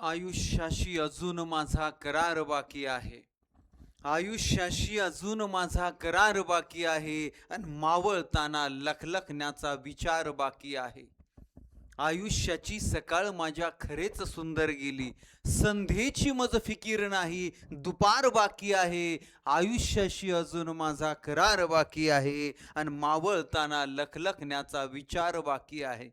आयुष्याशी अजून माझा करार बाकी आहे. आयुष्याशी अजून माझा करार बाकी आहे आणि मावळताना लखलखण्याचा विचार बाकी आहे. आयुष्याची सकाळ माझ्या खरेच सुंदर गेली. संध्येची मज फिकीर नाही, दुपार बाकी आहे. आयुष्याशी अजून माझा करार बाकी आहे आणि मावळताना लखलखण्याचा विचार बाकी आहे.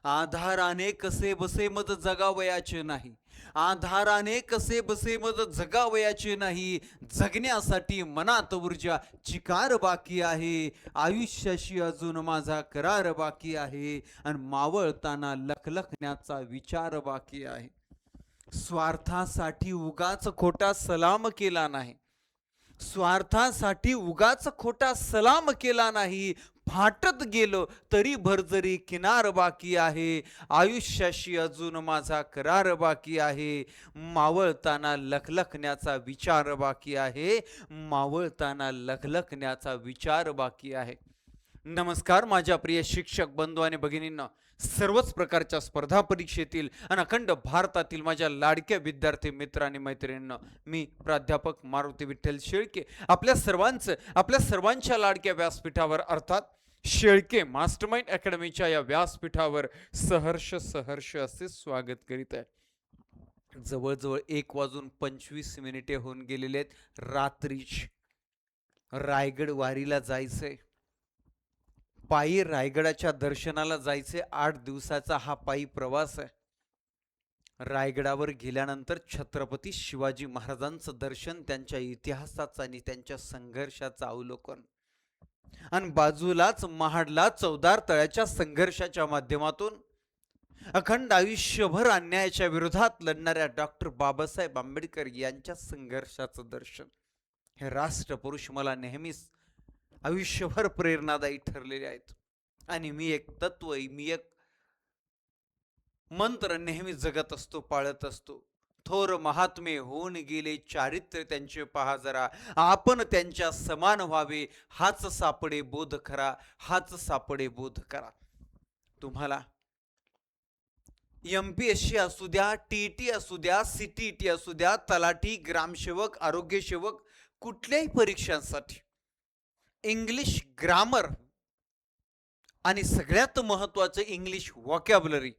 आधाराने कसे बसे मज जगावयाचे नाही. आधाराने कसे बसे मज जगावयाचे नाही. जगण्यासाठी मनात ऊर्जा चिकार बाकी आहे. आयुष्याशी अजून माझा करार बाकी आहे आणि मावळताना लखलखण्याचा विचार बाकी आहे. स्वार्थासाठी उगाच खोटा सलाम केला नाही. स्वार्थासाठी उगाच खोटा सलाम केला नाही. फाटत गेलो तरी भरजरी किनार बाकी आहे. आयुष्याशी अजून माझा करार बाकी आहे. मावळताना लखलखण्याचा विचार बाकी आहे. मावळताना लखलखण्याचा विचार बाकी आहे. नमस्कार माझ्या प्रिय शिक्षक बंधू आणि भगिनींना. सर्वच प्रकारच्या स्पर्धा परीक्षेतील आणि अखंड भारतातील माझ्या लाडक्या विद्यार्थी मित्र आणि मैत्रिणींना मी प्राध्यापक मारुती विठ्ठल शेळके आपल्या सर्वांच्या लाडक्या व्यासपीठावर अर्थात शेळके मास्टरमाइंड अकॅडमीच्या या व्यासपीठावर सहर्ष असे स्वागत करीत आहे. जवळजवळ 1:25 होऊन गेलेले आहेत. रात्रीच रायगड वारीला जायचंय. पायी रायगडाच्या दर्शनाला जायचे. 8 दिवसाचा हा पायी प्रवास आहे. रायगडावर गेल्यानंतर छत्रपती शिवाजी महाराजांचं दर्शन, त्यांच्या इतिहासाचं आणि त्यांच्या संघर्षाचं अवलोकन, आणि बाजूलाच महाडला चौदार तळ्याच्या संघर्षाच्या माध्यमातून अखंड आयुष्यभर अन्यायाच्या विरोधात लढणाऱ्या डॉक्टर बाबासाहेब आंबेडकर यांच्या संघर्षाचं दर्शन. हे राष्ट्रपुरुष मला नेहमीच आयुष्यभर प्रेरणादायी ठरलेले आहेत. आणि मी एक तत्व, मी एक मंत्र नेहमी जगत असतो, पाळत असतो. थोर महात्मे होऊन गेले, चारित्र्य त्यांचे पहा जरा. आपण त्यांच्या समान व्हावे, हाच सापडे बोध खरा, हाच सापडे बोध करा. तुम्हाला MPSC असू द्या, TET असू द्या, CTET असू द्या, तलाठी, ग्रामसेवक, आरोग्यसेवक, कुठल्याही परीक्षांसाठी इंग्लिश ग्रामर आणि सगळ्यात महत्त्वाचं इंग्लिश व्हॉकॅब्युलरी.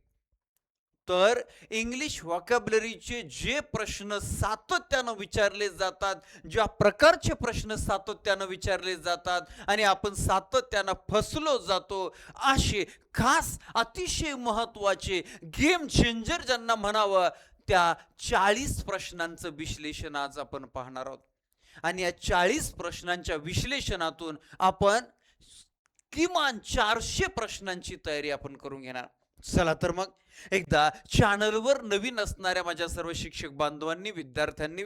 तर इंग्लिश व्हॉकॅब्युलरीचे जे प्रश्न सातत्यानं विचारले जातात, ज्या प्रकारचे प्रश्न सातत्यानं विचारले जातात आणि आपण सातत्यानं फसलो जातो, असे खास अतिशय महत्त्वाचे गेम चेंजर ज्यांना म्हणावं, त्या 40 प्रश्नांचं विश्लेषण आज आपण पाहणार आहोत. आणि या 40 प्रश्नांच्या विश्लेषणातून आपण किमान 400 प्रश्नांची तयारी आपण करून घेणार. चला तर मग एकदा चॅनलवर नवीन असणाऱ्या माझ्या सर्व शिक्षक बांधवांनी, विद्यार्थ्यांनी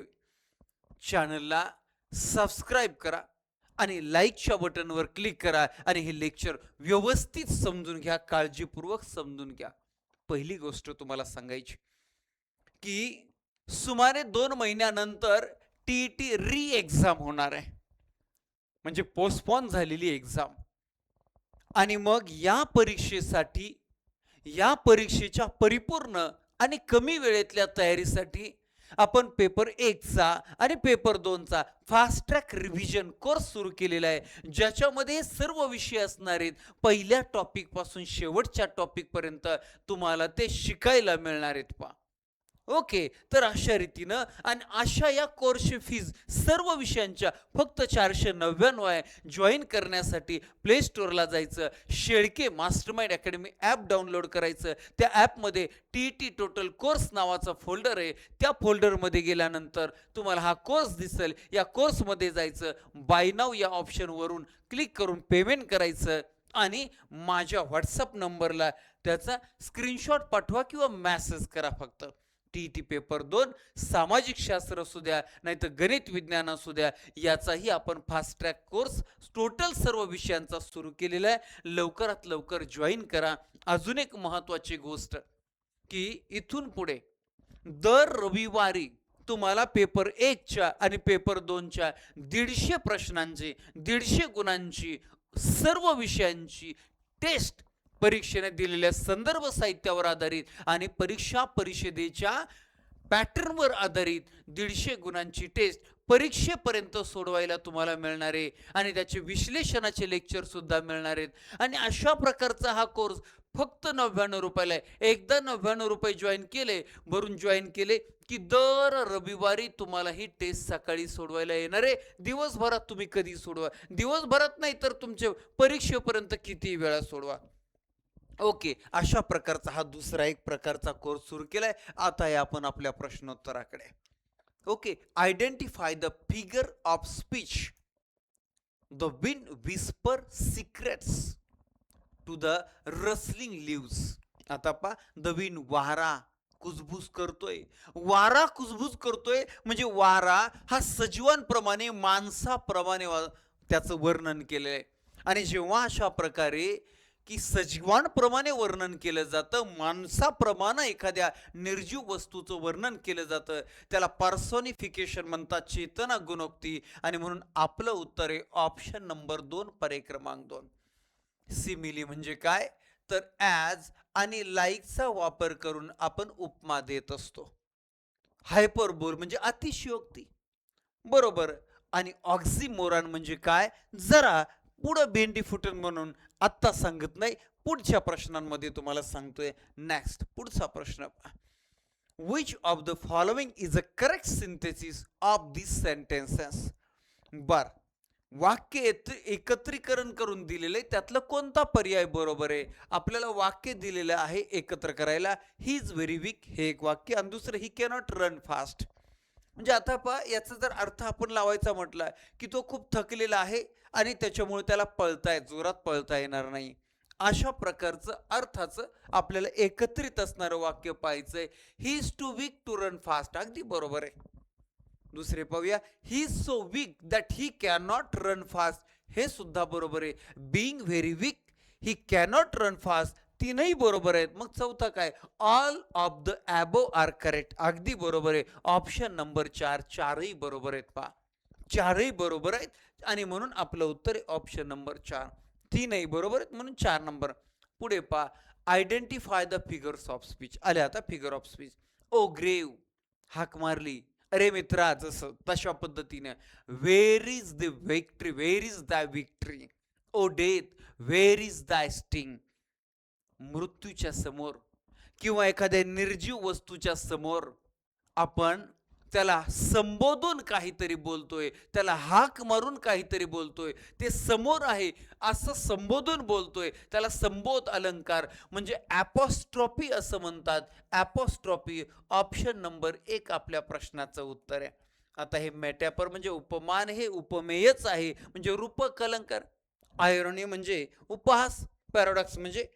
चॅनलला सबस्क्राईब करा आणि लाईकच्या बटनवर क्लिक करा आणि हे लेक्चर व्यवस्थित समजून घ्या, काळजीपूर्वक समजून घ्या. पहिली गोष्ट तुम्हाला सांगायची की सुमारे 2 महिन्यानंतर TET री एक्झाम होणार आहे, म्हणजे पोस्टपोन झालेली एक्झाम. आणि मग या परीक्षेसाठी, या परीक्षेच्या परिपूर्ण आणि कमी वेळेतल्या तयारीसाठी आपण पेपर 1चा आणि पेपर 2चा फास्ट ट्रॅक रिव्हिजन कोर्स सुरू केलेला आहे, ज्याच्यामध्ये सर्व विषय असणार आहेत. पहिल्या टॉपिक पासून शेवटच्या टॉपिक पर्यंत तुम्हाला ते शिकायला मिळणार आहेत. पहा ओके. तर अशा रीतीनं आणि अशा या कोर्सची फीज सर्व विषयांच्या फक्त 499 आहे. जॉईन करण्यासाठी प्ले स्टोअरला जायचं, Shelke mastermind academy app download करायचं. त्या ॲपमध्ये TET टोटल कोर्स नावाचा फोल्डर आहे. त्या फोल्डरमध्ये गेल्यानंतर तुम्हाला हा कोर्स दिसेल. या कोर्समध्ये जायचं, बाय नाव या ऑप्शनवरून क्लिक करून पेमेंट करायचं आणि माझ्या व्हॉट्सअप नंबरला त्याचा स्क्रीनशॉट पाठवा किंवा मेसेज करा. फक्त TET पेपर 2 सामाजिक शास्त्र असू द्या, नाहीतर गणित विज्ञान असू द्या, याचाही आपण फास्ट ट्रॅक कोर्स टोटल सर्व विषयांचा सुरू केलेला आहे. लवकरात लवकर जॉईन करा. अजून एक महत्त्वाची गोष्ट की इथून पुढे दर रविवारी तुम्हाला पेपर 1च्या आणि पेपर 2च्या 150 प्रश्नांची, 150 गुणांची, सर्व विषयांची टेस्ट परीक्षेने दिलेल्या संदर्भ साहित्यावर आधारित आणि परीक्षा परिषदेच्या पॅटर्नवर आधारित 150 गुणांची टेस्ट परीक्षेपर्यंत सोडवायला तुम्हाला मिळणार आहे आणि त्याचे विश्लेषणाचे लेक्चर सुद्धा मिळणार आहेत आणि अशा प्रकारचा हा कोर्स फक्त 99 रुपयाला आहे. एकदा 99 रुपये जॉईन केले, भरून जॉईन केले की दर रविवारी तुम्हाला ही टेस्ट सकाळी सोडवायला येणार आहे. दिवसभरात तुम्ही कधी सोडवा, दिवसभरात नाही तर तुमच्या परीक्षेपर्यंत किती वेळा सोडवा. ओके, अशा प्रकारचा हा दुसरा एक प्रकारचा कोर्स सुरू केलाय. आता आहे आपण आपल्या प्रश्नोत्तराकडे. Okay, identify the figure of speech. The wind whisper secrets to the rustling leaves. आता पा द विंड, वारा कुजबुज करतोय. वारा कुजबुज करतोय म्हणजे वारा हा सजीवांप्रमाणे माणसाप्रमाणे त्याचं वर्णन केलंय. आणि जेव्हा अशा प्रकारे की सजीवांप्रमाणे वर्णन केलं जातं, माणसाप्रमाणे एखाद्या निर्जीव वस्तूचं वर्णन केलं जातं, त्याला पर्सोनिफिकेशन म्हणतात, चेतना गुणोक्ती. आणि म्हणून आपलं उत्तर आहे ऑप्शन नंबर 2, पर्याय क्रमांक 2. सिमिली म्हणजे काय तर ॲज आणि लाईकचा वापर करून आपण उपमा देत असतो. हायपरबोल म्हणजे अतिशयोक्ती, बरोबर. आणि ऑक्सिमोरॉन म्हणजे काय, जरा पुढं भेंडी फुटन म्हणून आत्ता सांगत नाही, पुढच्या प्रश्नांमध्ये तुम्हाला सांगतोय. नेक्स्ट, पुढचा प्रश्न. Which of the following is a correct synthesis of this sentences. बर, वाक्य एकत्रीकरण करून दिलेले, त्यातलं कोणता पर्याय बरोबर आहे. आपल्याला वाक्य दिलेलं आहे एकत्र करायला. ही इज व्हेरी वीक हे एक वाक्य, आणि दुसरं ही कॅनॉट रन फास्ट. म्हणजे आता पहा, याचा जर अर्थ आपण लावायचा म्हटला की तो खूप थकलेला आहे आणि त्याच्यामुळे त्याला जोरात पळता येणार नाही. अशा प्रकारचं अर्थाचं आपल्याला एकत्रित असणारं वाक्य पाहायचंय. He is too weak to run fast. अगदी बरोबर आहे. दुसरे पाहूया, he is so weak that he cannot run fast. हे सुद्धा बरोबर आहे. Being very weak he cannot run fast. तीनही बरोबर आहेत. मग चौथा काय, all of the above are correct. अगदी बरोबर आहे. ऑप्शन नंबर 4, चारही बरोबर आहेत. पहा, चारही बरोबर आहेत आणि म्हणून आपलं उत्तर आहे ऑप्शन नंबर 4. तीनही बरोबर आहेत म्हणून 4 नंबर. पुढे पहा, identify the figures of speech. आले आता फिगर ऑफ स्पीच. ओ ग्रेव, हाक मारली, अरे मित्रा, जसं तशा पद्धतीने. Where is the victory, where is the victory. O death, where is the sting. मृत्यूच्या समोर किंवा एखाद्या निर्जीव वस्तूच्या समोर आपण त्याला संबोधून काहीतरी बोलतोय, त्याला हाक मारून काहीतरी बोलतोय, ते समोर आहे असं संबोधून बोलतोय, त्याला संबोध अलंकार म्हणजे ॲपॉस्ट्रॉफी असं म्हणतात. ॲपॉस्ट्रॉफी ऑप्शन नंबर 1 आपल्या प्रश्नाचं उत्तर आहे. आता हे मेटॅफर म्हणजे उपमान, हे उपमेयच आहे म्हणजे रूपक अलंकार. आयरनी म्हणजे उपहास, पॅराडॉक्स म्हणजे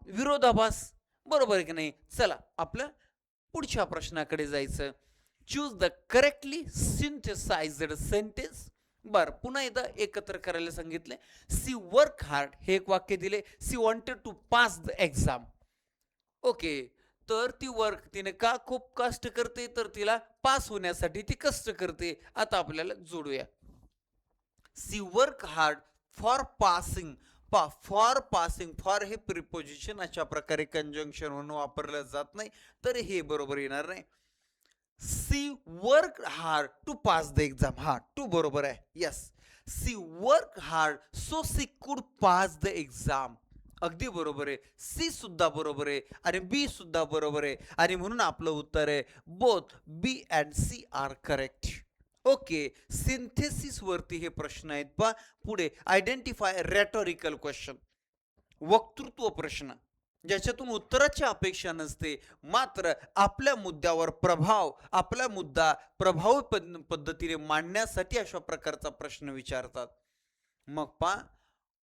विरोधाभास, बरोबर आहे की नाही. चला आपल्या पुढच्या प्रश्नाकडे जायचं. Choose the correctly synthesised sentence. बर, पुन्हा एकदा एकत्र करायला सांगितले. सी वर्क हार्ड, हे एक वाक्य दिले. She wanted to pass the exam. Okay, तर ती तिने का खूप कष्ट करते, तर तिला पास होण्यासाठी ती कष्ट करते. आता आपल्याला जोडूया. She work hard for passing. For passing, for हे प्रिपोजिशन अशा प्रकारे कंजंक्शन म्हणून वापरलं जात नाही, तर हे बरोबर येणार नाही. She work hard to pass the exam. हा, टू बरोबर आहे. Yes, she work hard so she could pass the exam. अगदी बरोबर आहे. सी सुद्धा बरोबर आहे आणि बी सुद्धा बरोबर आहे आणि म्हणून आपलं उत्तर आहे both B and C are correct. Okay, synthesis वरती हे प्रश्न आहेत. पहा पुढे, आयडेंटिफाय रेटॉरिकल क्वेश्चन. वक्तृत्व प्रश्न ज्याच्यातून उत्तराची अपेक्षा नसते, मात्र आपल्या मुद्द्यावर आपला मुद्दा प्रभावी पद्धतीने मांडण्यासाठी अशा प्रकारचा प्रश्न विचारतात. मग पहा,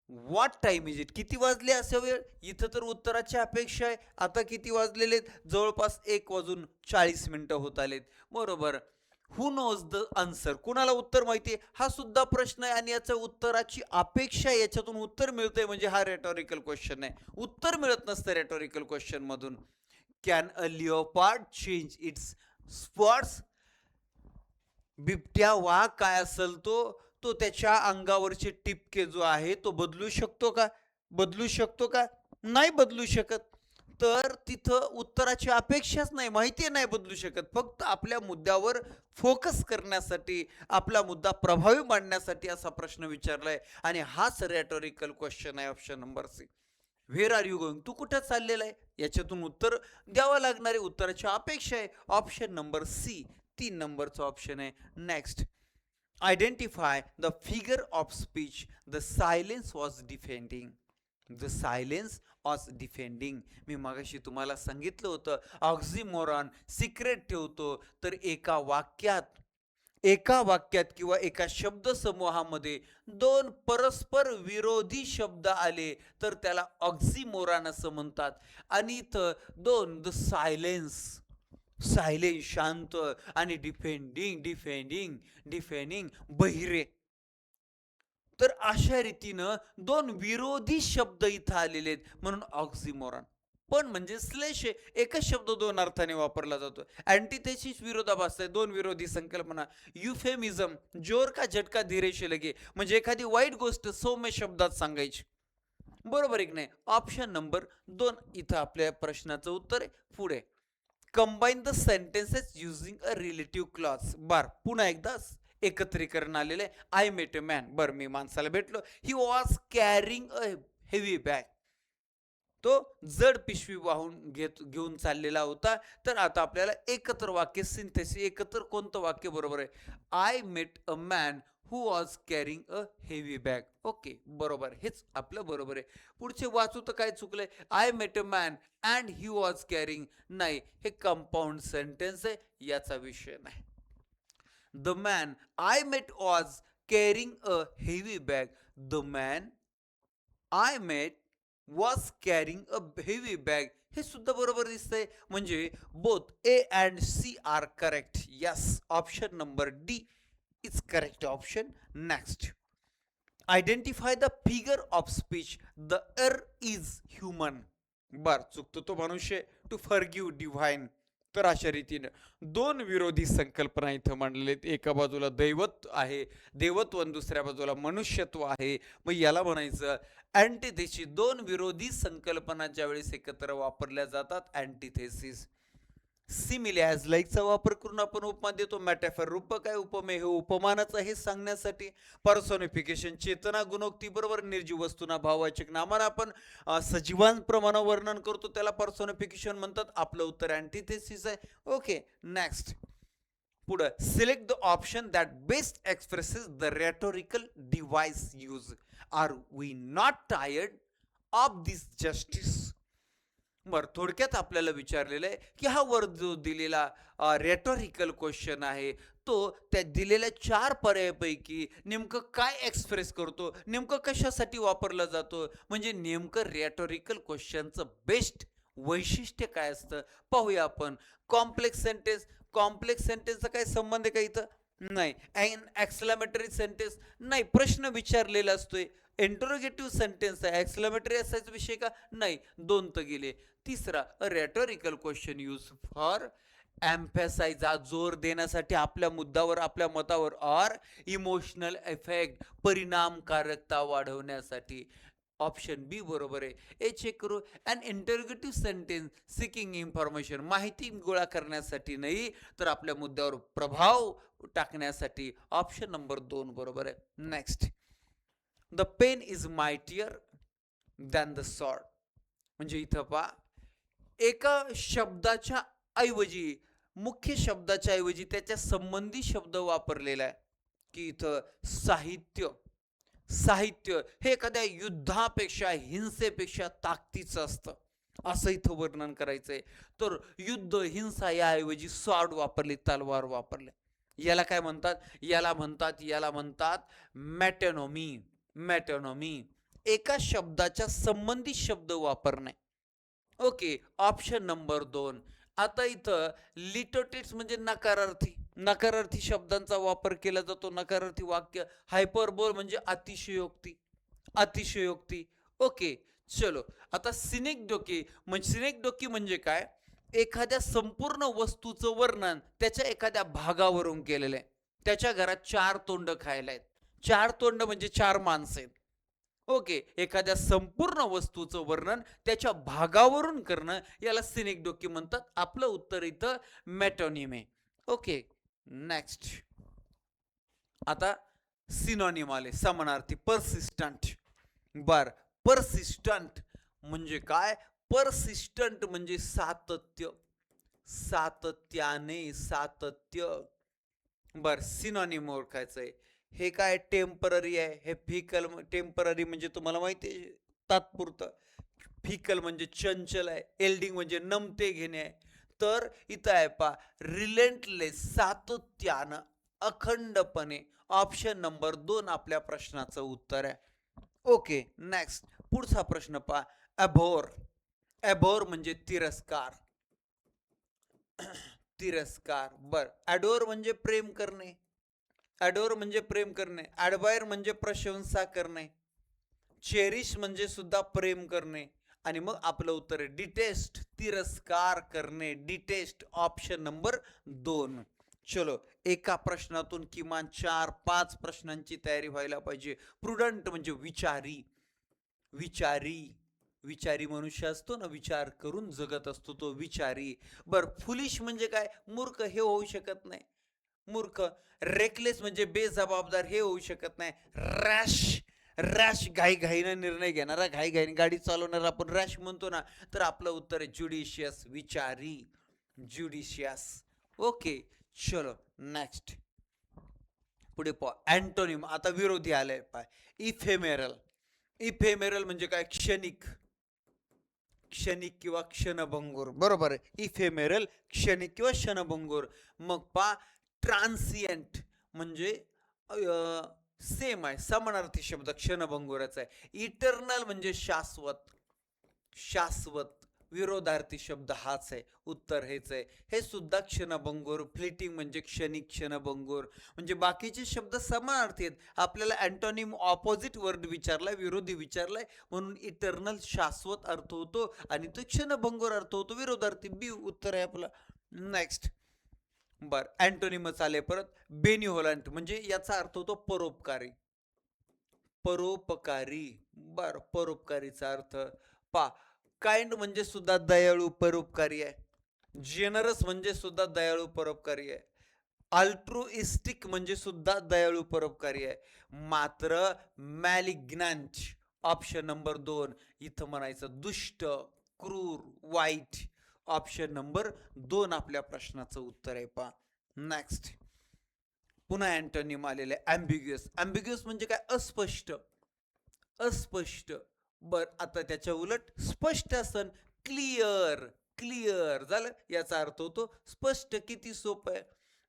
व्हॉट टाइम इज इट, किती वाजले असा वेळ. इथं तर उत्तराची अपेक्षा आहे. आता किती वाजलेले, जवळपास 1:40 होत आलेत, बरोबर. हु नोज द आन्सर, कुणाला उत्तर माहिती आहे, हा सुद्धा प्रश्न आहे आणि याच्या उत्तराची अपेक्षा, याच्यातून उत्तर मिळतंय म्हणजे हा रेटॉरिकल क्वेश्चन आहे. उत्तर मिळत नसतं रेटॉरिकल क्वेश्चन मधून. Can a leopard change its spots. बिबट्या, वाघ काय असेल तो त्याच्या अंगावरचे टिपके जो आहे तो बदलू शकतो का? बदलू शकतो का? नाही बदलू शकत. तर तिथं उत्तराची अपेक्षाच नाही, माहिती नाही बदलू शकत. फक्त आपल्या मुद्द्यावर फोकस करण्यासाठी, आपला मुद्दा प्रभावी मांडण्यासाठी असा प्रश्न विचारलाय आणि हाच रेटॉरिकल क्वेश्चन आहे option number C. Where are you going? तू कुठं चाललेला आहे? याच्यातून उत्तर द्यावं लागणारे उत्तराची अपेक्षा आहे. ऑप्शन नंबर सी 3 नंबरचा ऑप्शन आहे. Next, identify the figure of speech the silence was defending. The silence was defending. मी मगाशी तुम्हाला सांगितलं होतं ऑक्झिमोरॉन सिक्रेट ठेवतो तर एका वाक्यात किंवा एका शब्दसमूहामध्ये दोन परस्पर विरोधी शब्द आले तर त्याला ऑक्झिमोरॉन असं म्हणतात. आणि इथं दोन, द सायलेन्स, सायलेन्स शांत, आणि डिफेंडिंग डिफेंडिंग डिफेंडिंग बहिरे. तर अशा रीतीनं दोन विरोधी शब्द इथं आलेले आहेत म्हणून ऑक्झिमोरॉन. पण म्हणजे स्लेश आहे, एकच शब्द दोन अर्थाने वापरला जातो. अँटिथेसिस विरोधाभास आहे, दोन विरोधी संकल्पना. युफेमिझम, जोर का झटका धीरे से लगे, म्हणजे एखादी वाईट गोष्ट सौम्य शब्दात सांगायची. बरोबर एक नाही? ऑप्शन नंबर 2 इथं आपल्या प्रश्नाचं उत्तर आहे. पुढे, combine the sentences using a relative clause. पुन्हा एकदा एकत्रीकरण आलेलं आहे. आय मेट अ मॅन, मी माणसाला भेटलो. ही was carrying a heavy bag. तो जड पिशवी वाहून घेऊन चाललेला होता. तर आता आपल्याला एकत्र वाक्य सिंथेसिस, एकत्र कोणतं वाक्य बरोबर आहे? I met a man who was carrying a heavy bag. Okay, बरोबर, हेच आपलं बरोबर आहे. पुढचे वाचू तर काय चुकलंय? I met a man and he was carrying, नाही, हे कंपाऊंड सेंटेन्स आहे, याचा विषय नाही. The man I met was carrying a heavy bag. The man I met was carrying a heavy bag, हे सुद्धा बरोबर दिसतंय. म्हणजे both A and C are correct. Yes, option number D is correct option. Next, identify the figure of speech the err is human. चुकतो तो मनुष्य, to forgive divine. तर अशा रीतीनं दोन विरोधी संकल्पना इथं मांडलेल्या आहेत. एका बाजूला दैवत आहे, देवत्व, आणि दुसऱ्या बाजूला मनुष्यत्व आहे. मग याला म्हणायचं अँटिथेसिस. दोन विरोधी संकल्पना ज्यावेळेस एकत्र वापरल्या जातात, अँटिथेसिस. सिमिले ॲज लाईकचा वापर करून आपण उपमा देतो. मॅटॅफर, रूपक आहे, उपमेय हे उपमानाचं हे सांगण्यासाठी. पर्सोनिफिकेशन, चेतना गुणोक्ती बरोबर. निर्जीव वस्तूंना भाववाचक नामानं आपण सजीवांप्रमाणे वर्णन करतो, त्याला पर्सोनिफिकेशन म्हणतात. आपलं उत्तर अँटिथेसिस आहे. Okay, next. पुढं, select the option that best expresses the rhetorical device use. Are we not tired of this justice. थोडक्यात आपल्याला विचारलेलं आहे की हा वर जो दिलेला रेटॉरिकल क्वेश्चन आहे, तो त्या दिलेल्या 4 पर्यायापैकी नेमकं काय एक्सप्रेस करतो, नेमकं कशासाठी वापरला जातो, म्हणजे नेमकं रेटॉरिकल क्वेश्चनचं बेस्ट वैशिष्ट्य काय असतं पाहूया आपण. कॉम्प्लेक्स सेंटेन्स, कॉम्प्लेक्स सेंटेन्सचा काय संबंध आहे का इथं? नाही. एक्सक्लेमेटरी सेंटेन्स, नाही, प्रश्न विचारलेला असतोय. इंटरोगेटिव्ह सेंटेन्स आहे, एक्सक्लेमेटरी असायचा विषय का? नाही, 2 तर गेले. तिसरा, रेटॉरिकल क्वेश्चन यूज फॉर एम्फॅसाइज, जोर देण्यासाठी, आपल्या मुद्द्यावर, आपल्या मतावर. ऑर इमोशनल इफेक्ट, परिणामकारकता वाढवण्यासाठी. ऑप्शन बी बरोबर आहे. हे चेक करू. अन इंटरोगेटिव्ह सेंटेन्स सिकिंग इन्फॉर्मेशन, माहिती गोळा करण्यासाठी नाही, तर आपल्या मुद्द्यावर प्रभाव टाकण्यासाठी. ऑप्शन नंबर 2 बरोबर आहे. Next, the pen is mightier than the sword. म्हणजे इथं पहा, एका शब्दाच्या ऐवजी, मुख्य शब्दाच्या ऐवजी त्याच्या संबंधी शब्द वापरलेला आहे. की इथं साहित्य, साहित्य हे एखाद्या युद्धापेक्षा, हिंसेपेक्षा ताकदीचं असतं, असं इथं वर्णन करायचंय. तर युद्ध, हिंसा याऐवजी सॉर्ड वापरले, तलवार वापरले. याला काय म्हणतात? याला म्हणतात मॅटोनॉमी. मॅटोनॉमी, एका शब्दाच्या संबंधी शब्द वापरणे. Okay, option number 2. आता इथं लिटोटेट्स म्हणजे नकारार्थी, नकारार्थी शब्दांचा वापर केला जातो. नकारार्थी वाक्य. हायपरबोल म्हणजे अतिशयोक्ती, अतिशयोक्ती. ओके, चलो. आता सिनेक्डोकी म्हणजे काय? एखाद्या संपूर्ण वस्तूचं वर्णन त्याच्या एखाद्या भागावरून केलेलं आहे. त्याच्या घरात 4 तोंड खायला आहेत. 4 तोंड म्हणजे 4 माणसं आहेत. ओके, एखाद्या संपूर्ण वस्तूचं वर्णन त्याच्या भागावरून करणं याला सिनेक्डोकी म्हणतात. आपलं उत्तर इथं मेटोनिम आहे. Okay, next. आता सिनोनिम आले, समानार्थी. परसिस्टंट. बर, परसिस्टंट म्हणजे काय? परसिस्टंट म्हणजे सातत्य, सातत्याने, सातत्य. बर, सिनोनिम ओळखायचंय. हे काय? टेम्पररी आहे. हे फिकल. टेम्पररी म्हणजे तुम्हाला माहिती आहे, तात्पुरतं. फिकल म्हणजे चंचल आहे. एल्डिंग म्हणजे नमते घेणे आहे. तर इथं आहे पा, रिलेंटलेस, सातत्यानं, अखंडपणे. ऑप्शन नंबर 2 आपल्या प्रश्नाचं उत्तर आहे. Okay, next. पुढचा प्रश्न पहा. अबोर. अबोर म्हणजे तिरस्कार. तिरस्कार. बर, अडोर म्हणजे प्रेम करणे. अडोर म्हणजे प्रेम करणे. ॲडमायर म्हणजे प्रशंसा करणे. चेरिश म्हणजे सुद्धा प्रेम करणे. आणि मग आपलं उत्तर आहे डिटेस्ट, तिरस्कार करणे. Detest, option number 2. चलो, एका प्रश्नातून किमान 4-5 प्रश्नांची तयारी व्हायला पाहिजे. प्रुडंट म्हणजे विचारी. विचारी, विचारी मनुष्य असतो ना, विचार करून जगत असतो तो विचारी. बर, फुलिश म्हणजे काय? मूर्ख. हे होऊ शकत नाही, मूर्ख. रेकलेस म्हणजे बेजबाबदार. हे होऊ शकत नाही. रॅश, रॅश घाईघाईनं निर्णय घेणारा, घाईघाईने गाडी चालवणारा आपण रॅश म्हणतो ना. तर आपलं उत्तर आहे ज्युडिशियस, विचारी, ज्युडिशियस. ओके, चलो नेक्स्ट. पुढे पहा, अँटोनिम. आता विरोधी आले पाय. इफेमेरल. इफेमेरल म्हणजे काय? क्षणिक, क्षणिक किंवा क्षणभंगूर. बरोबर आहे. इफेमेरल, क्षणिक किंवा क्षणभंगूर. मग पा, ट्रान्सियंट म्हणजे सेम आहे, समानार्थी शब्द क्षणभंगुराचा आहे. इटर्नल म्हणजे शाश्वत, शाश्वत. विरोधार्थी शब्द हाच आहे. उत्तर हेच आहे. हे सुद्धा क्षणभंगूर. फ्लिटिंग म्हणजे क्षणिक, क्षणभंगूर. म्हणजे बाकीचे शब्द समानार्थी आहेत. आपल्याला अँटोनिम ऑपोजिट वर्ड विचारलाय, विरोधी विचारलाय, म्हणून इटर्नल शाश्वत अर्थ होतो आणि तो क्षणभंगूर अर्थ होतो, विरोधार्थी. बी उत्तर आहे आपलं. नेक्स्ट. बर, अँटोनिमच आले परत. बेनिव्होलंट म्हणजे याचा अर्थ होतो परोपकारी, परोपकारी. बर, परोपकारीचा अर्थ पा. काइंड म्हणजे सुद्धा दयाळू, परोपकारी आहे. जेनरस म्हणजे सुद्धा दयाळू, परोपकारी आहे. अल्ट्रुइस्टिक म्हणजे सुद्धा दयाळू, परोपकारी आहे. मात्र मॅलिग्नंट, ऑप्शन नंबर 2 इथं म्हणायचं दुष्ट, क्रूर, वाईट. ऑप्शन नंबर 2 आपल्या प्रश्नाचं उत्तर आहे पा. नेक्स्ट. पुन्हा अँटोनिम आलेलं आहे, ॲम्बिग्युअस. ॲम्बिग्युअस म्हणजे काय? अस्पष्ट, अस्पष्ट. बर, आता त्याच्या उलट स्पष्ट असन, क्लिअर, क्लिअर झालं. याचा अर्थ होतो स्पष्ट. किती सोपं आहे.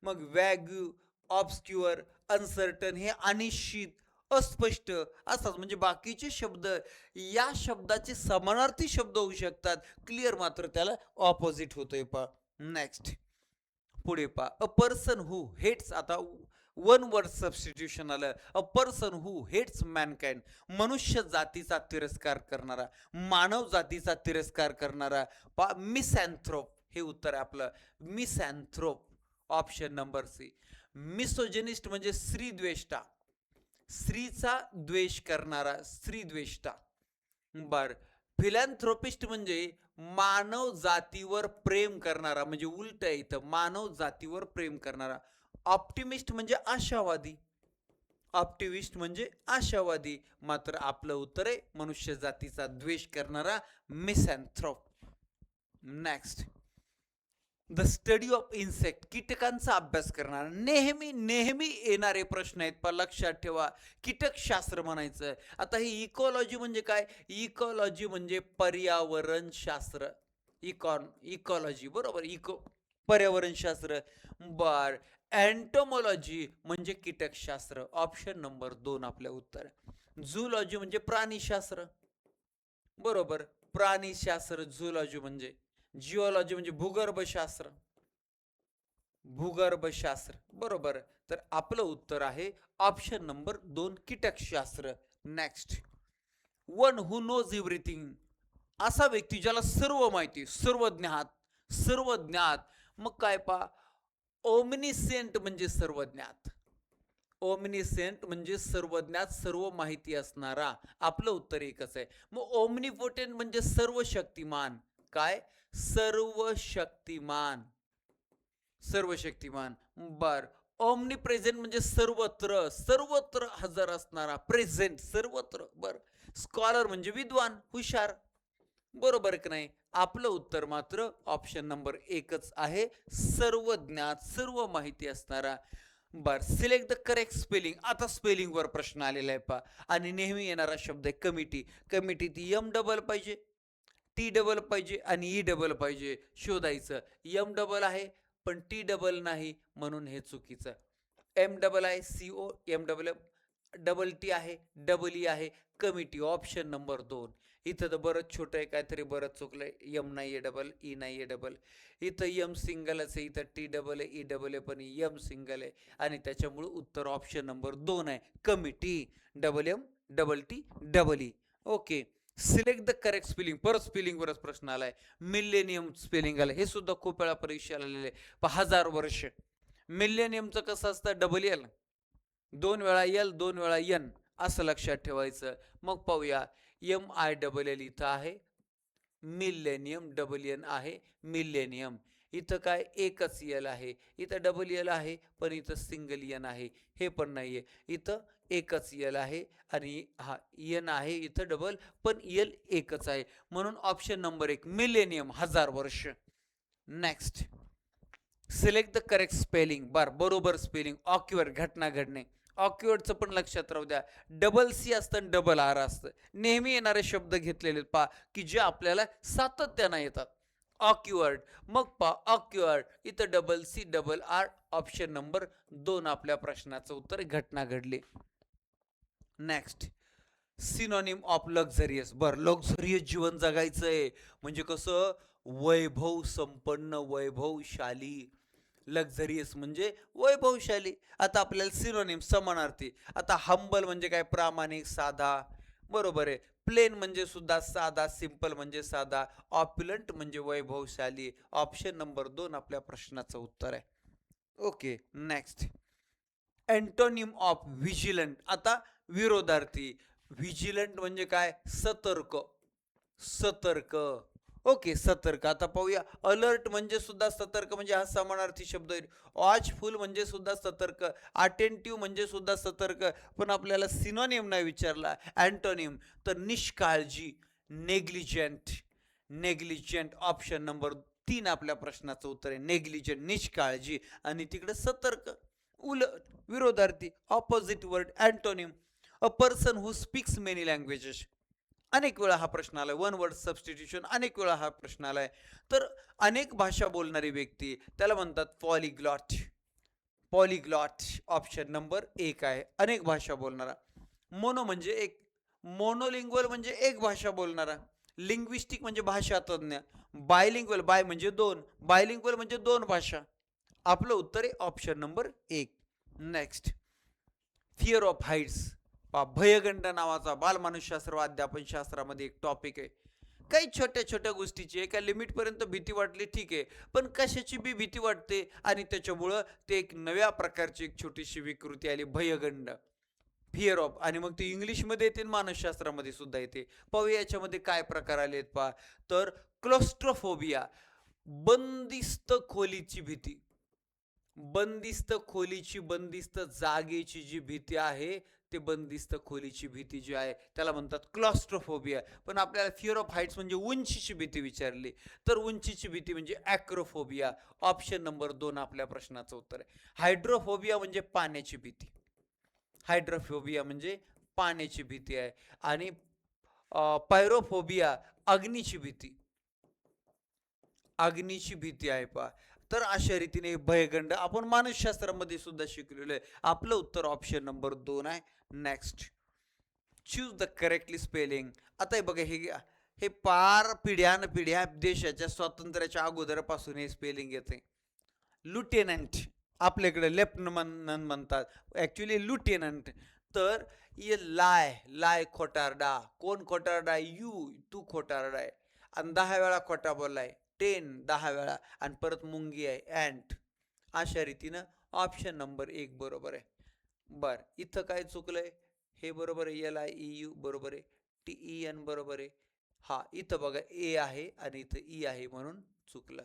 मग वॅग्यू, ऑब्स्क्युअर, अनसर्टन हे अनिश्चित, अस्पष्ट असतात. म्हणजे बाकीचे शब्द या शब्दाचे समानार्थी शब्द होऊ शकतात. क्लिअर मात्र त्याला ऑपोजिट होतोय पा. नेक्स्ट. पुढे पा, अ पर्सन हू हेट्स. आता वन वर्ड सबस्टिट्यूशन आलं. A person who hates mankind, मनुष्य जातीचा तिरस्कार करणारा, मानव जातीचा तिरस्कार करणारा. पा, मिसॅन्थ्रोप. हे उत्तर आहे आपलं, misanthrope. Option number C. Misogynist म्हणजे स्त्रीद्वेष्टा, स्त्रीचा द्वेष करणारा, स्त्रीद्वेष्टा. बर, फिलॅन्थ्रोपिस्ट म्हणजे मानव जातीवर प्रेम करणारा, म्हणजे उलट आहे इथं, मानव जातीवर प्रेम करणारा. ऑप्टिमिस्ट म्हणजे आशावादी, ऑप्टिमिस्ट म्हणजे आशावादी. मात्र आपलं उत्तर आहे मनुष्य जातीचा द्वेष करणारा, misanthrope. Next. The study of insect, कीटकांचा अभ्यास करणारा. नेहमी नेहमी येणारे प्रश्न आहेत पण लक्षात ठेवा. कीटकशास्त्र म्हणायचं. आता ही इकॉलॉजी म्हणजे काय? इकॉलॉजी म्हणजे पर्यावरण शास्त्र. इकॉलॉजी बरोबर, पर्यावरण शास्त्र. बर, एंटोमॉलॉजी म्हणजे कीटकशास्त्र. ऑप्शन नंबर 2 आपल्या उत्तर. झूलॉजी म्हणजे प्राणीशास्त्र. बरोबर, प्राणीशास्त्र. झूलॉजी म्हणजे. जिओलॉजी म्हणजे भूगर्भशास्त्र, भूगर्भशास्त्र. बरोबर. तर आपलं उत्तर आहे ऑप्शन नंबर 2 कीटकशास्त्र. Next. One who knows everything, असा व्यक्ती ज्याला सर्व माहिती, सर्व ज्ञात, सर्व ज्ञात. मग काय पा, ओमनिसेंट म्हणजे सर्वज्ञात. ओमनिसेंट म्हणजे सर्वज्ञात, सर्व माहिती असणारा. आपलं उत्तर एकच आहे. मग ओमनिपोटेंट म्हणजे सर्व शक्तिमान. काय? सर्व शक्तिमान. सर्व शक्तिमान. बर. ओमनी प्रेझेंट म्हणजे सर्वत्र, सर्वत्र हजर असणारा. प्रेझेंट सर्वत्र. बर. स्कॉलर म्हणजे विद्वान, हुशार. बरोबर की नाही? आपलं उत्तर मात्र ऑप्शन नंबर एकच आहे, सर्व ज्ञात, सर्व माहिती असणारा. बर. Select the correct spelling. आता स्पेलिंगवर प्रश्न आलेला आहे पहा. आणि नेहमी येणारा शब्द आहे कमिटी. कमिटीत एम डबल पाहिजे, टी डबल पाहिजे आणि ई डबल पाहिजे. शोधायचं. एम डबल आहे पण टी डबल नाही, म्हणून हे चुकीचं. एम डबल आहे, C O M double, double T आहे, डबल ई आहे. Committee option number 2. इथं तर बरंच छोटं आहे, काहीतरी बरंच चुकलंय. एम नाही आहे डबल, ई नाही आहे डबल. इथं एम सिंगलच आहे, इथं टी डबल आहे, ई डबल आहे, पण एम सिंगल आहे. आणि त्याच्यामुळे उत्तर ऑप्शन नंबर 2 आहे, committee. Double M double T double E. Okay. Select the correct spelling. परत स्पेलिंगवरच प्रश्न आलाय. मिलेनियम स्पेलिंग आलं, हे सुद्धा खूप वेळा परीक्षेला आलेलं आहे. 1000 वर्ष. मिलेनियमचं कसं असतं? डबल एल, 2 वेळा एल, 2 वेळा एन, असं लक्षात ठेवायचं. मग पाहूया. एम आय डबल एल इथं आहे, मिलेनियम डबल एन आहे, मिलेनियम. इथं काय? एकच यल आहे. इथं डबल यल आहे पण इथं सिंगल एन आहे, हे पण नाहीये. इथं एकच यल आहे आणि हा एन आहे, इथं डबल, पण यल एकच आहे. म्हणून ऑप्शन नंबर 1 मिलेनियम, 1000 वर्ष. Next. Select the correct spelling. बरोबर स्पेलिंग. ऑक्युअर्ड, घटना घडणे. ऑक्युअर्डचं पण लक्षात राहू द्या. डबल सी असतं आणि डबल आर असतं. नेहमी येणारे शब्द घेतलेले पहा की जे आपल्याला सातत्यानं येतात. ऑक्युअर्ड. मग पहा ऑक्युअर्ड, इथं double C double R. Option number 2 आपल्या प्रश्नाचं उत्तर, घटना घडली. Next. Synonym of luxurious. Luxurious जीवन जगायचंय म्हणजे कसं? वैभव संपन्न, वैभवशाली. लक्झरियस म्हणजे वैभवशाली. आता आपल्याला सिनोनिम समानार्थी. आता हंबल म्हणजे काय? प्रामाणिक, साधा. बरोबर आहे. प्लेन म्हणजे सुद्धा साधा, सिंपल म्हणजे साधा. ऑप्युलंट म्हणजे वैभवशाली. ऑप्शन नंबर 2 आपल्या प्रश्नाचं उत्तर आहे. Okay. Next. Antonym of vigilant. आता विरोधार्थी. व्हिजिलंट म्हणजे काय? सतर्क, सतर्क. ओके, सतर्क. आता पाहूया. अलर्ट म्हणजे सुद्धा सतर्क, म्हणजे हा समानार्थी शब्द आहे. वॉचफुल म्हणजे सुद्धा सतर्क. अटेंटिव्ह म्हणजे सुद्धा सतर्क. पण आपल्याला सिनोनिम नाही विचारला, अँटोनिम. तर निष्काळजी, नेग्लिजंट. नेग्लिजंट ऑप्शन नंबर 3 आपल्या प्रश्नाचं उत्तर आहे. नेग्लिजंट, निष्काळजी. आणि तिकडे सतर्क, उलट, विरोधार्थी, opposite word, antonym. A person who speaks many languages. अनेक वेळा हा प्रश्न आलाय. वन वर्ड सबस्टिट्यूशन अनेक वेळा हा प्रश्न आलाय. तर अनेक भाषा बोलणारी व्यक्ती, त्याला म्हणतात पॉलिग्लॉट. पॉलिग्लॉट ऑप्शन नंबर 1 आहे, अनेक भाषा बोलणारा. मोनो म्हणजे एक, मोनोलिंग्वल म्हणजे एक भाषा बोलणारा. लिंग्विस्टिक म्हणजे भाषा तज्ञ. बायलिंग्वल, बाय म्हणजे 2, बायलिंग्वल म्हणजे 2 भाषा. आपलं उत्तर आहे option number 1. Next. Fear of heights. भयगंड नावाचा बालमानसशास्त्र अध्यापन शास्त्रामध्ये एक टॉपिक आहे. काही छोट्या छोट्या गोष्टीची एका लिमिटपर्यंत भीती वाटली, ठीक आहे, पण कशाची बी भीती वाटते आणि त्याच्यामुळं ते एक नव्या प्रकारची एक छोटीशी विकृती आली, भयगंड. Fear of. आणि मग ते इंग्लिशमध्ये येते, मानसशास्त्रामध्ये सुद्धा येते. पाहूया याच्यामध्ये काय प्रकार आलेत पहा. तर क्लोस्ट्रोफोबिया, बंदिस्त खोलीची भीती. बंदिस्त खोलीची, बंदिस्त जागेची जी भीती आहे, ते बंदिस्त खोलीची भीती जी आहे त्याला म्हणतात क्लॉस्ट्रोफोबिया. पण आपल्याला फिअर ऑफ हाईट्स म्हणजे उंचीची भीती विचारली, तर उंचीची भीती म्हणजे ॲक्रोफोबिया. ऑप्शन नंबर 2 आपल्या प्रश्नाचं उत्तर आहे. हायड्रोफोबिया म्हणजे पाण्याची भीती. हायड्रोफोबिया म्हणजे पाण्याची भीती आहे. आणि पायरोफोबिया, अग्नीची भीती. अग्नीची भीती आहे पहा. तर अशा रीतीने भयगंड आपण मानसशास्त्रामध्ये सुद्धा शिकलेलो आहे. आपलं उत्तर ऑप्शन नंबर 2 आहे. Next. Choose the correctly spelling. आता हे बघा, हे पार पिढ्यानपिढ्या देशाच्या स्वातंत्र्याच्या अगोदरपासून हे स्पेलिंग येते. लुटेनंट, आपल्याकडे लेफ्टनंट म्हणतात, ॲक्च्युली लुटेनंट. तर ये लाय, लाय खोटारडा. कोण खोटारडा? यू, तू खोटारडा आहे. आणि 10 वेळा खोटा बोललाय, 10 वेळा. आणि परत मुंगी आहे, अँट. अशा रीतीनं ऑप्शन नंबर 1 बरोबर आहे. बर इथं काय चुकलंय? हे बरोबर आहे, LIEU बरोबर आहे, TEN बरोबर आहे. हा इथं बघा ए आहे आणि इथं ई आहे म्हणून चुकलं.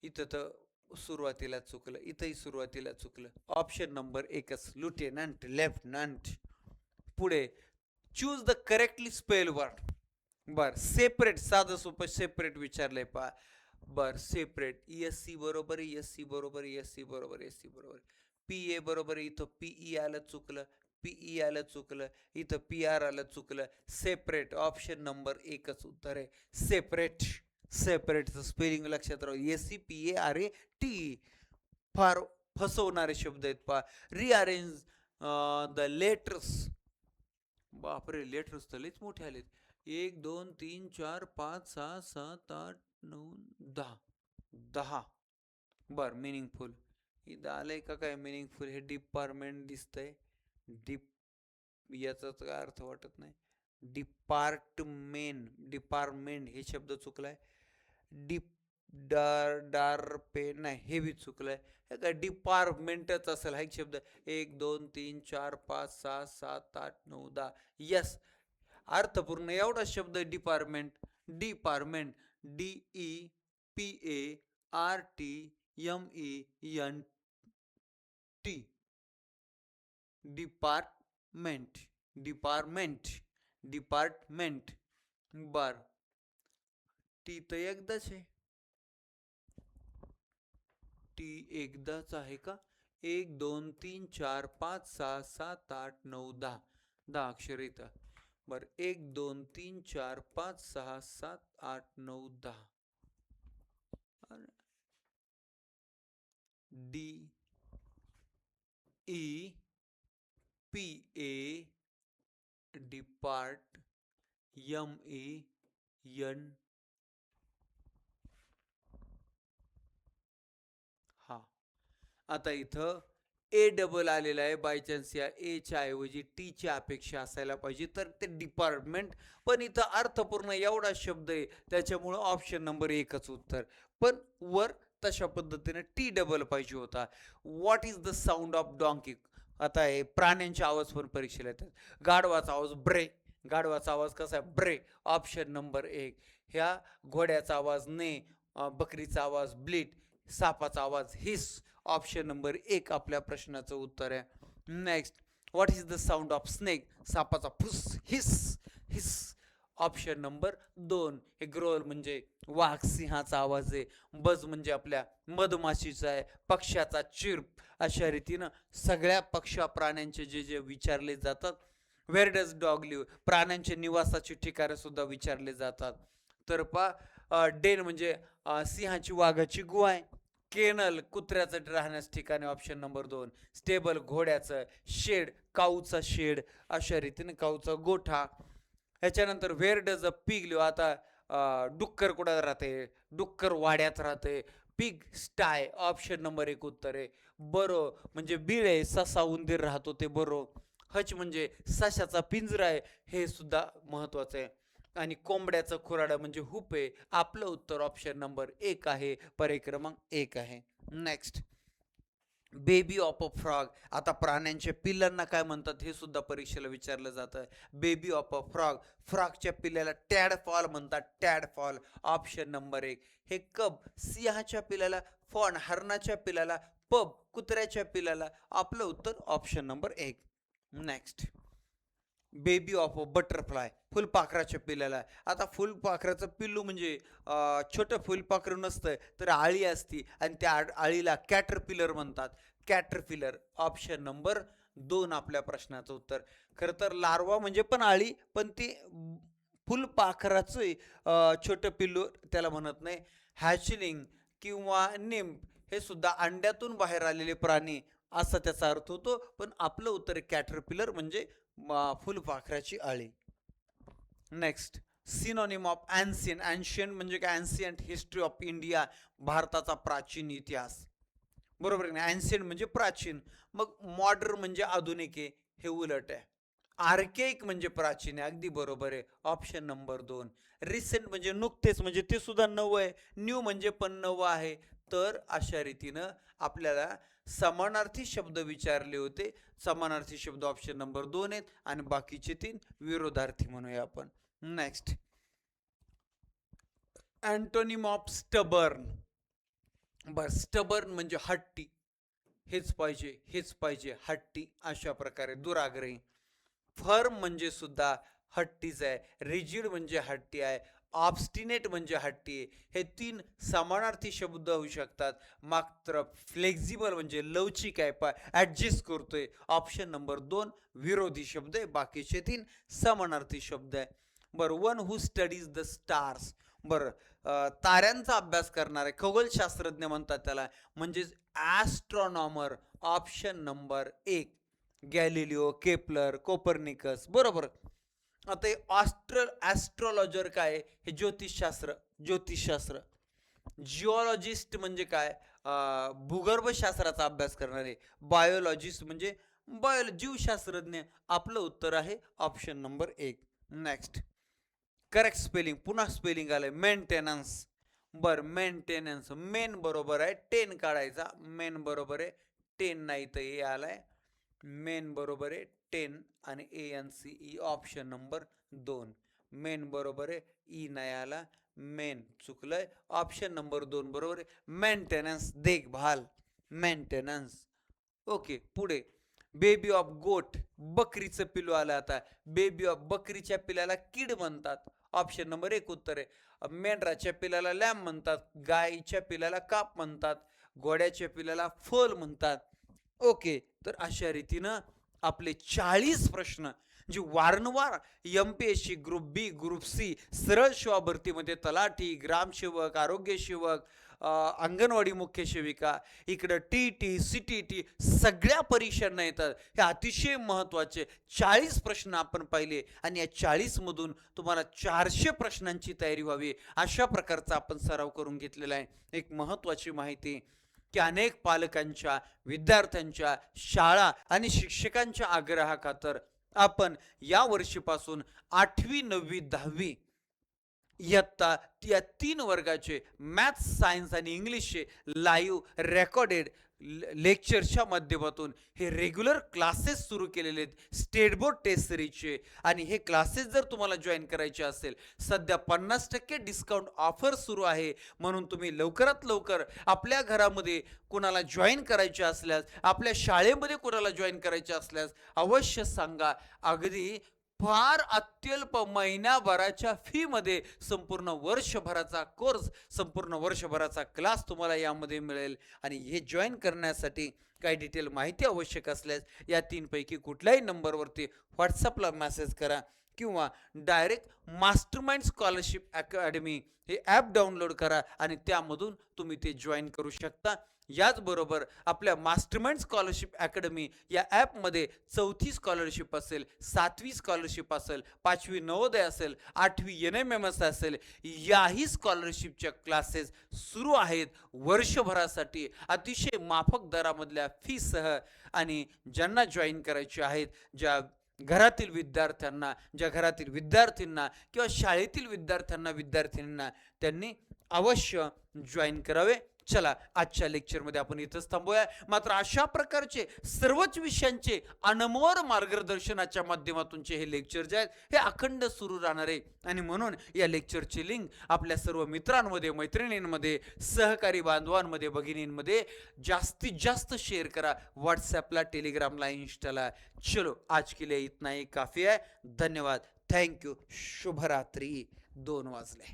इथं तर सुरुवातीला चुकलं, इथंही सुरुवातीला चुकलं. ऑप्शन नंबर एकच, लुटेनंट लेफ्टनंट. पुढे choose the correctly spell word. बर सेपरेट, साधं सोपं सेपरेट विचारलंय पा. बर सेपरेट, ESC बरोबर आहे, SC बरोबर आहे, SC बरोबर आहे, SC बरोबर आहे. PA बरोबर आहे, इथं PE आलं चुकलं, PE आलं चुकलं, इथं PR आलं चुकलं. सेपरेट ऑप्शन नंबर एकच उत्तर आहे, सेपरेट. सेपरेटचं स्पेलिंग लक्षात राहू, SCPARAT. फार फसवणारे शब्द आहेत पा. Rearrange the letters. बापरे, लेटर्स तर लईच मोठे आलेत. 1 2 3 4 5 6 7 8 9 10. 10. बर मिनिंगफुल इथं आलंय का काय मिनिंगफुल? हे डिपार्टमेंट दिसतंय. डिप याचा काय अर्थ वाटत नाही. डिपार्टमेंट, डिपार्टमेंट हे शब्द चुकलाय. डिप पेन नाही, हे बी चुकलंय. हे काय डिपार्टमेंटच असेल हा एक शब्द. 1 2 3 4 5 6 7 8 9 10. यस, अर्थपूर्ण एवढा शब्द department. Department, DEPARTMENT. Department, department, department. बर टी तर एकदाच आहे, टी एकदाच आहे का? 1 2 3 4 5 6 7 8 9 10. 10 अक्षर इथं. बर 1 2 3 4 5 6 7 8 9 10. D E P A depart MEN. हा आता इथं ए डबल आलेला आहे. बाय चान्स या एच्या ऐवजी टीची अपेक्षा असायला पाहिजे, तर ते डिपार्टमेंट. पण इथं अर्थपूर्ण एवढा शब्द आहे, त्याच्यामुळं ऑप्शन नंबर एकच उत्तर. पण वर तशा पद्धतीने टी डबल पाहिजे होता. What is the sound of donkey? आता हे प्राण्यांचे आवाज पण परीक्षेला येतात. गाढवाचा आवाज ब्रे. गाढवाचा आवाज कसा आहे? ब्रे. ऑप्शन नंबर एक. ह्या घोड्याचा आवाज ने, बकरीचा आवाज ब्लीट, सापाचा आवाज हिस. ऑप्शन नंबर एक आपल्या प्रश्नाचं उत्तर आहे. Next, what is the sound of snake? सापाचा फुस, हिस हिस. ऑप्शन नंबर दोन. हे ग्रोल म्हणजे वाघ सिंहाचा आवाज आहे. बज म्हणजे आपल्या मधमाशीचा आहे. पक्ष्याचा चिर्प. अशा रीतीनं सगळ्या पक्ष्या प्राण्यांचे जे जे विचारले जातात. Where does dog live? प्राण्यांचे निवासाची ठिकाणं सुद्धा विचारले जातात. तर डेन म्हणजे सिंहाची वाघाची गुहा आहे. केनल कुत्र्याचं राहण्यास ठिकाणी, ऑप्शन नंबर दोन. स्टेबल घोड्याचं. शेड काऊचा शेड. अशा रीतीने काऊचा गोठा. ह्याच्यानंतर where does a pig live? आता डुक्कर कुठं राहते? डुक्कर वाड्यात राहते. पिग स्टाय. ऑप्शन नंबर एक उत्तर आहे. बरो म्हणजे बिळ आहे, ससा उंदीर राहतो ते बरो. हच म्हणजे सशाचा पिंजरा आहे, हे सुद्धा महत्वाचं आहे. आणि कोंबड्याचं खुराडं म्हणजे हुप आहे. आपलं उत्तर ऑप्शन नंबर एक आहे, पर्याय क्रमांक एक आहे. Next, baby of a frog. आता प्राण्यांच्या पिल्लांना काय म्हणतात हे सुद्धा परीक्षेला विचारलं जातं. Baby of a frog. फ्रॉगच्या पिल्ल्याला टॅडफॉल म्हणतात, टॅडफॉल. ऑप्शन नंबर एक. हे कब. सिंहाच्या पिल्ल्याला फॉन, हरणाच्या पिल्ल्याला पब, कुत्र्याच्या पिल्ल्याला. आपलं उत्तर ऑप्शन नंबर एक. Next, baby of a butterfly. फुलपाखराच्या पिल्ल्याला. आता फुलपाखराचं पिल्लू म्हणजे छोटं फुलपाखरू नसतं, तर आळी असती, आणि त्या आळीला कॅटरपिलर म्हणतात. कॅटरपिलर. ऑप्शन नंबर दोन आपल्या प्रश्नाचं उत्तर. खरं तर लार्वा म्हणजे पण आळी, पण ती फुलपाखराचं छोटं पिल्लू त्याला म्हणत नाही. हॅचलिंग किंवा निम्फ हे सुद्धा अंड्यातून बाहेर आलेले प्राणी असा त्याचा अर्थ होतो. पण आपलं उत्तर कॅटरपिलर म्हणजे फुलपाखराची आळी. Next, synonym of ancient. Ancient म्हणजे काय? Ancient history of India. भारताचा प्राचीन इतिहास. बरोबर आहे. अँशियंट म्हणजे प्राचीन. मग मॉडर्न म्हणजे आधुनिक आहे, हे उलट आहे. आर्केक म्हणजे प्राचीन आहे, अगदी बरोबर आहे. ऑप्शन नंबर दोन. रिसेंट म्हणजे नुकतेच, म्हणजे ते सुद्धा नवं आहे. न्यू म्हणजे पण नवं आहे. तर अशा रीतीनं आपल्याला समानार्थी शब्द विचारले होते. समानार्थी शब्द ऑप्शन नंबर 2 आहेत आणि बाकीचे 3 विरोधार्थी म्हणूया आपण. Next, antonym of stubborn. बर, स्टबर्न म्हणजे हट्टी, हेच पाहिजे, हट्टी, अशा प्रकारे दुराग्रही. फर्म म्हणजे सुद्धा हट्टीच आहे, रिजिड म्हणजे हट्टी आहे, ऑब्स्टिनेट म्हणजे हट्टी आहे. हे 3 समानार्थी शब्द होऊ शकतात. मात्र फ्लेक्झिबल म्हणजे लवचिक आहे, ऍडजस्ट करतोय, ऑप्शन नंबर 2 विरोधी शब्द आहे, बाकीचे 3 समानार्थी शब्द आहे. बरं, one who studies the stars. बरं, ताऱ्यांचा अभ्यास करणारे खगोलशास्त्रज्ञ म्हणतात त्याला, म्हणजेच astronomer, option number 1 Galileo, Kepler, Copernicus. बरोबर. आता हे ॲस्ट्रोलॉजर काय, हे ज्योतिषशास्त्र. जिओलॉजिस्ट म्हणजे काय, भूगर्भशास्त्राचा अभ्यास करणारे. बायोलॉजिस्ट म्हणजे जीवशास्त्रज्ञ. आपलं उत्तर आहे option number 1. Next, correct spelling, पुन्हा स्पेलिंग आलंय, मेंटेनन्स. बर, मेंटेनन्स, मेन बरोबर आहे, 10 काढायचा, मेन बरोबर आहे, 10 नाही तर ए आलाय, मेन बरोबर आहे 10 आणि ANCE ऑप्शन नंबर 2. मेन बरोबर आहे, ई नाही आला, मेन चुकलंय, ऑप्शन नंबर 2 बरोबर आहे. मेंटेनन्स, देखभाल, मेंटेनन्स. ओके, पुढे, बेबी ऑफ गोट, बकरीचं पिलू आलं. आता बेबी ऑफ, बकरीच्या पिलाला किड म्हणतात, ऑप्शन नंबर 1 उत्तर आहे. मेंढराच्या पिलाला लॅम म्हणतात, गायीच्या पिलाला काप म्हणतात, घोड्याच्या पिलाला फोल म्हणतात. ओके, तर अशा रीतीनं आपले 40 प्रश्न जे वारंवार MPSC ग्रुप बी, ग्रुप सी, सरळ सेवा भरतीमध्ये तलाठी, ग्रामसेवक, आरोग्यसेवक, अंगणवाडी मुख्य सेविका, इकडं TT, CTT सगळ्या परीक्षांना येतात. हे अतिशय महत्त्वाचे 40 प्रश्न आपण पाहिले आणि या 40 मधून तुम्हाला 400 प्रश्नांची तयारी व्हावी अशा प्रकारचा आपण सराव करून घेतलेला आहे. एक महत्त्वाची माहिती की अनेक पालकांच्या, विद्यार्थ्यांच्या, शाळा आणि शिक्षकांच्या आग्रहाखातर आपण या वर्षीपासून 8वी, 9वी, 10वी इयत्ता या 3 वर्गाचे मॅथ्स, सायन्स आणि इंग्लिशचे लाईव्ह रेकॉर्डेड लेक्चरच्या माध्यमातून हे रेग्युलर क्लासेस सुरू केलेले आहेत, स्टेट बोर्ड टेस्ट सिरीजचे. आणि हे क्लासेस जर तुम्हाला जॉईन करायचे असेल, सध्या 50% डिस्काउंट ऑफर सुरू आहे, म्हणून तुम्ही लवकरात लवकर आपल्या घरामध्ये कोणाला जॉईन करायचे असल्यास, आपल्या शाळेमध्ये कोणाला जॉईन करायचे असल्यास अवश्य सांगा. अगदी फार अत्यल्प महिन्याभराच्या फी मध्ये संपूर्ण वर्षभराचा कोर्स, संपूर्ण वर्षभराचा क्लास तुम्हाला यामध्ये मिळेल. आणि हे जॉईन करण्यासाठी काही डिटेल माहिती आवश्यक असल्यास या 3 पैकी कुठल्याही नंबरवरती व्हॉट्सअपला मेसेज करा किंवा डायरेक्ट मास्टरमाइंड स्कॉलरशिप अकॅडमी हे ॲप डाउनलोड करा आणि त्यामधून तुम्ही ते जॉईन करू शकता. याचबरोबर आपल्या मास्टरमाइंड स्कॉलरशिप अकॅडमी या ॲपमध्ये 4थी स्कॉलरशिप असेल, 7वी स्कॉलरशिप असेल, 5वी नवोदय असेल, 8वी NMMS असेल, याही स्कॉलरशिपच्या क्लासेस सुरू आहेत वर्षभरासाठी अतिशय माफक दरामधल्या फीसह. आणि ज्यांना जॉईन करायचे आहेत, ज्या घरातील विद्यार्थ्यांना, ज्या घरातील विद्यार्थ्यांना किंवा शाळेतील विद्यार्थ्यांना त्यांनी अवश्य जॉईन करावे. चला, आजच्या लेक्चरमध्ये आपण इथंच थांबूया. मात्र अशा प्रकारचे सर्वच विषयांचे अनमोल मार्गदर्शनाच्या माध्यमातूनचे हे लेक्चर जे आहेत हे अखंड सुरू राहणार आहे. आणि म्हणून या लेक्चरची लिंक आपल्या सर्व मित्रांमध्ये, मैत्रिणींमध्ये, सहकारी बांधवांमध्ये, भगिनींमध्ये जास्तीत जास्त शेअर करा, व्हॉट्सॲपला, टेलिग्रामला, इंस्टाला. चलो, आज के लिए इतना ही काफी है. धन्यवाद, थँक्यू, शुभरात्री. 2 वाजले.